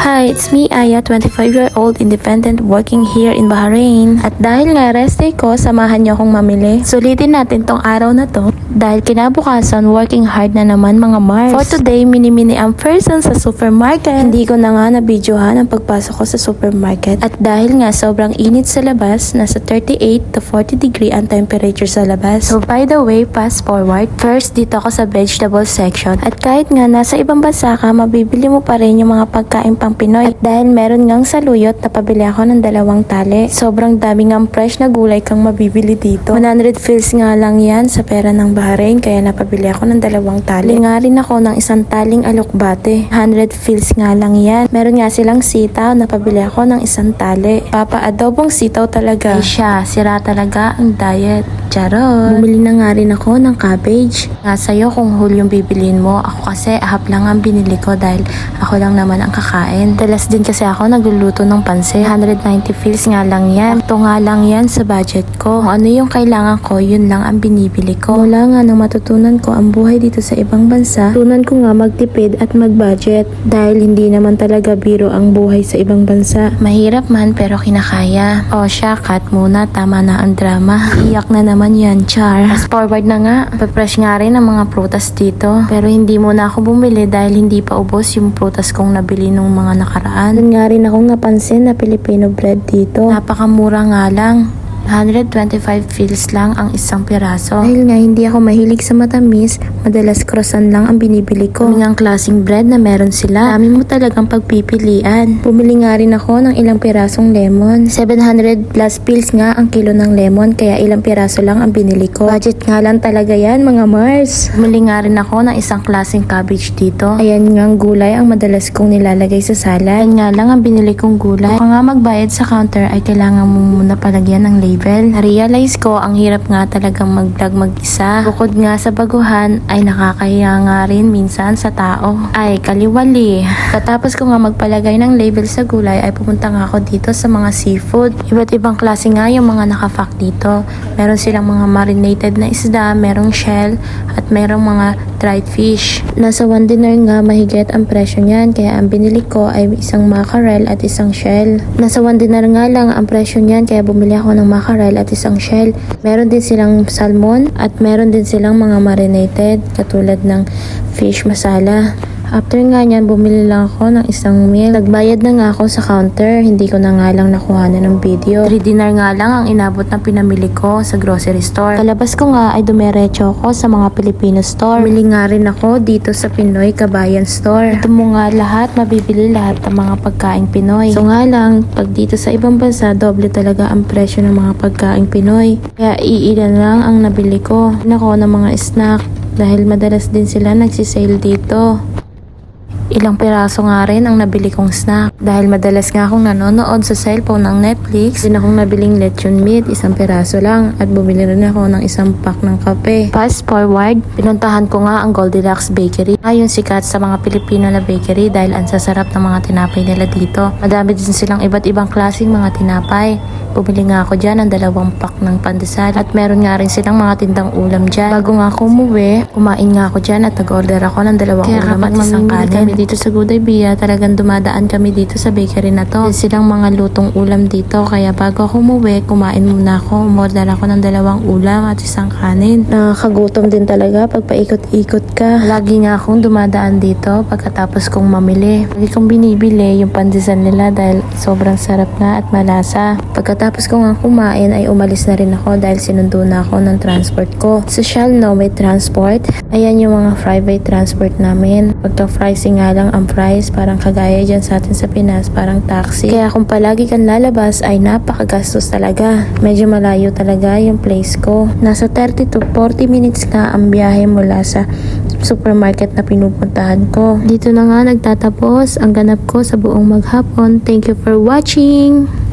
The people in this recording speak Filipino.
Hi, it's me Aya, 25-year-old independent working here in Bahrain. At dahil nga rest day ko, samahan niyo akong mamili. Sulitin natin tong araw na to dahil kinabukasan working hard na naman mga Mars. For today, mini-mini ang person sa supermarket. Hindi ko na nga na-videohan ang pagpasok ko sa supermarket. At dahil nga sobrang init sa labas, nasa 38 to 40 degree ang temperature sa labas. So by the way, fast forward. First, dito ako sa vegetable section. At kahit nga nasa ibang bansa ka, mabibili mo pa rin yung mga pagkain pang Pinoy. At dahil meron ngang saluyot, napabili ako ng 2 tali. Sobrang dami ngang fresh na gulay kang mabibili dito. 100 fils nga lang yan sa pera ng Bahrain, kaya napabili ako ng 2 tali. Nga rin ako ng 1 taling alokbate. 100 fils nga lang yan. Meron nga silang sitaw, napabili ako ng 1 tali. Papa-adobong sitaw talaga. Ay siya, sira talaga ang diet. Charot! Bumili na nga rin ako ng cabbage. Nga sa'yo kung whole yung bibilin mo. Ako kasi ahap lang ang binili ko dahil ako lang naman ang kakain. Dalas din kasi ako nagluluto ng pansit. 190 fils nga lang yan. Ito nga lang yan sa budget ko. Kung ano yung kailangan ko, yun lang ang binibili ko. Mula nga nang matutunan ko ang buhay dito sa ibang bansa, tunan ko nga magtipid at mag-budget. Dahil hindi naman talaga biro ang buhay sa ibang bansa. Mahirap man pero kinakaya. O siya, cut muna. Tama na ang drama. Iyak na naman yan, char. Fast forward na nga. Papresh nga rin ang mga prutas dito. Pero hindi muna ako bumili dahil hindi pa ubos yung prutas kong nabili nung mga nakaraan. Doon nga rin akong napansin na Filipino bread dito. Napakamura nga lang. 125 fils lang ang isang piraso. Dahil nga hindi ako mahilig sa matamis, madalas croissant lang ang binibili ko. May ang klaseng bread na meron sila. Dami mo talagang pagpipilian. Bumili nga rin ako ng ilang pirasong lemon. 700 plus fils nga ang kilo ng lemon, kaya ilang piraso lang ang binili ko. Budget nga lang talaga yan mga Mars. Bumili nga rin ako ng isang klaseng cabbage dito. Ayan nga ang gulay ang madalas kong nilalagay sa salad. Ayan nga lang ang binili kong gulay. Kung nga magbayad sa counter ay kailangan mo muna palagyan ng label. Na-realize ko ang hirap nga talagang mag-vlog mag-isa. Bukod nga sa baguhan ay nakakahiya nga rin minsan sa tao. Ay kaliwali. Katapos ko nga magpalagay ng label sa gulay ay pumunta nga ako dito sa mga seafood. Iba't ibang klase nga yung mga nakapack dito. Meron silang mga marinated na isda, merong shell at merong mga dried fish. Nasa 1 dinar nga mahigit ang presyo niyan, kaya ang binili ko ay isang mackerel at isang shell. Nasa 1 dinar nga lang ang presyo niyan, kaya bumili ako ng mackerel at isang shell. Meron din silang salmon at meron din silang mga marinated katulad ng fish masala. After nga niyan, bumili lang ako ng isang meal. Nagbayad na nga ako sa counter. Hindi ko na nga lang nakuha na ng video. 3 dinar nga lang ang inabot na pinamili ko sa grocery store. Kalabas ko nga ay dumiretso ako sa mga Filipino store. Bumili nga rin ako dito sa Pinoy Kabayan Store. Ito mo nga lahat, mabibili lahat ng mga pagkaing Pinoy. So nga lang, pag dito sa ibang bansa, doble talaga ang presyo ng mga pagkaing Pinoy. Kaya iilan lang ang nabili ko. Nako ng mga snack dahil madalas din sila nagsisale dito. Ilang piraso nga rin ang nabili kong snack. Dahil madalas nga akong nanonood sa cellphone ng Netflix, din akong nabiling lechon meat, 1 piraso lang. At bumili rin ako ng 1 pack ng kape. Fast forward, pinuntahan ko nga ang Goldilocks Bakery. Yung sikat sa mga Pilipino na bakery dahil ang sasarap ng mga tinapay nila dito. Madami din silang iba't ibang klaseng mga tinapay. Bumili nga ako dyan ng 2 pack ng pandesal. At meron nga rin silang mga tindang ulam dyan. Bago nga ako umuwi, kumain nga ako dyan at nag-order ako ng 2 ulam at isang kanin. Dito sa Good Idea, talagang dumadaan kami dito sa bakery na to. Meron silang mga lutong ulam dito, kaya bago ako umuwi, kumain muna ako. Umorder ako ng 2 ulam at isang kanin. Nakakagutom din talaga pag paikot-ikot ka. Lagi nga akong dumadaan dito pagkatapos kong mamili. Lagi kong binibili yung pandesal nila dahil sobrang sarap nga at malasa. Pagkatapos ko nga kumain ay umalis na rin ako dahil sinundo na ako ng transport ko. Sa Shell no, may transport. Ayan yung mga private transport namin. Pagka-pricing nga lang ang price, parang kagaya dyan sa atin sa Pinas, parang taxi. Kaya kung palagi kang lalabas ay napakagastos talaga. Medyo malayo talaga yung place ko. Nasa 30 to 40 minutes na ang biyahe mula sa supermarket na pinupuntahan ko. Dito na nga nagtatapos ang ganap ko sa buong maghapon. Thank you for watching!